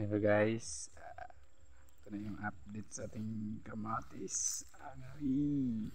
Hello guys, ito na yung update sa ating kamatis. Angari.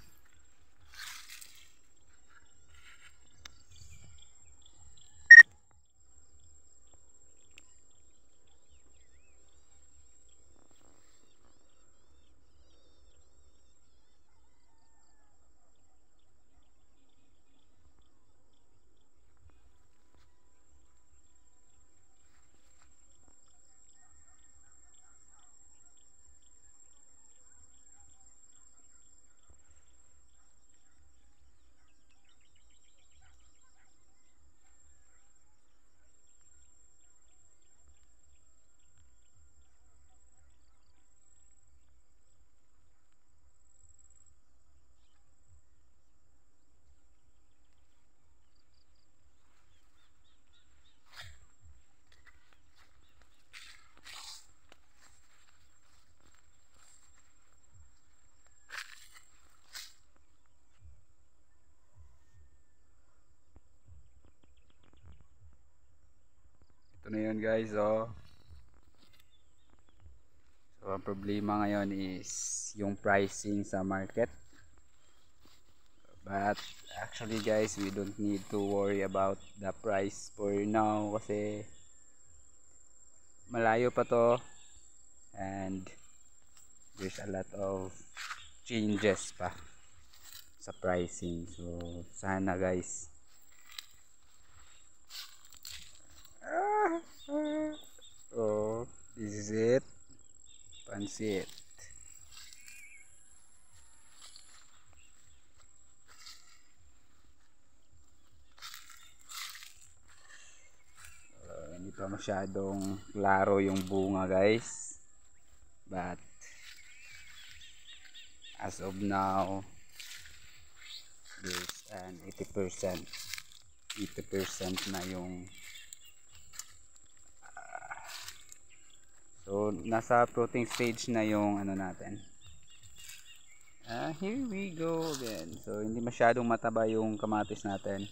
Ito na yun guys, oh. So ang problema ngayon is yung pricing sa market. But actually guys, we don't need to worry about the price for now kasi malayo pa to and there's a lot of changes pa sa pricing. So sana guys, oh, this is it. Pansit. Hindi pa masyadong klaro yung bunga guys, but as of now there's an 80% na yung so nasa fruiting stage na yung ano natin. Here we go again. So hindi masyadong mataba yung kamatis natin.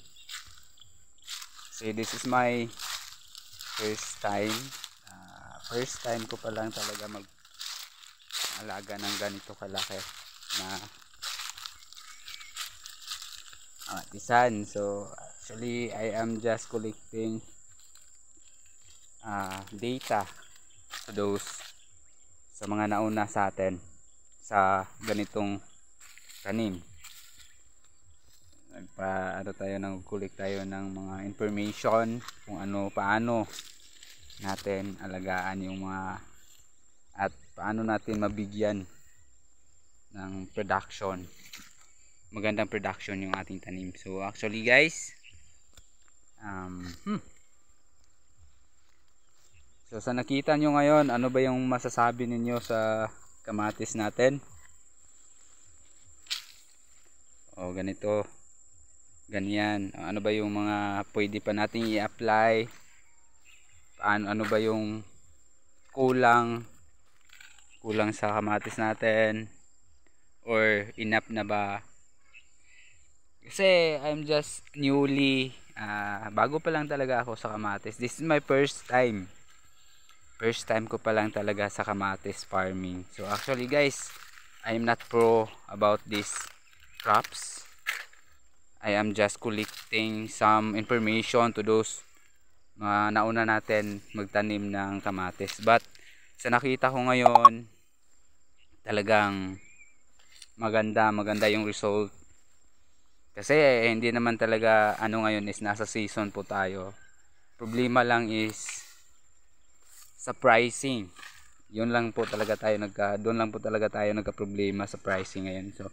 So this is my first time ko pa lang talaga mag-alaga ng ganito kalaki na kamatisan. So actually I am just collecting data to those sa mga nauna sa atin sa ganitong tanim. Nag-collect tayo ng mga information kung paano natin alagaan yung mga at paano natin mabigyan ng production, magandang production yung ating tanim. So actually guys, so sa nakita nyo ngayon, ano ba yung masasabi ninyo sa kamatis natin? O ganito, ganyan. Ano ba yung mga pwede pa natin i-apply? Ano ba yung kulang sa kamatis natin? Or enough na ba? Kasi I'm just newly, bago pa lang talaga ako sa kamatis. This is my first time ko pa lang talaga sa kamatis farming. So actually guys, I'm not pro about these crops. I am just collecting some information to those mga nauna natin magtanim ng kamatis. But sa nakita ko ngayon, talagang maganda yung result. Kasi hindi naman talaga ngayon is nasa season po tayo. Problema lang is sa pricing. Doon lang po talaga tayo nagka-problema sa pricing ngayon. So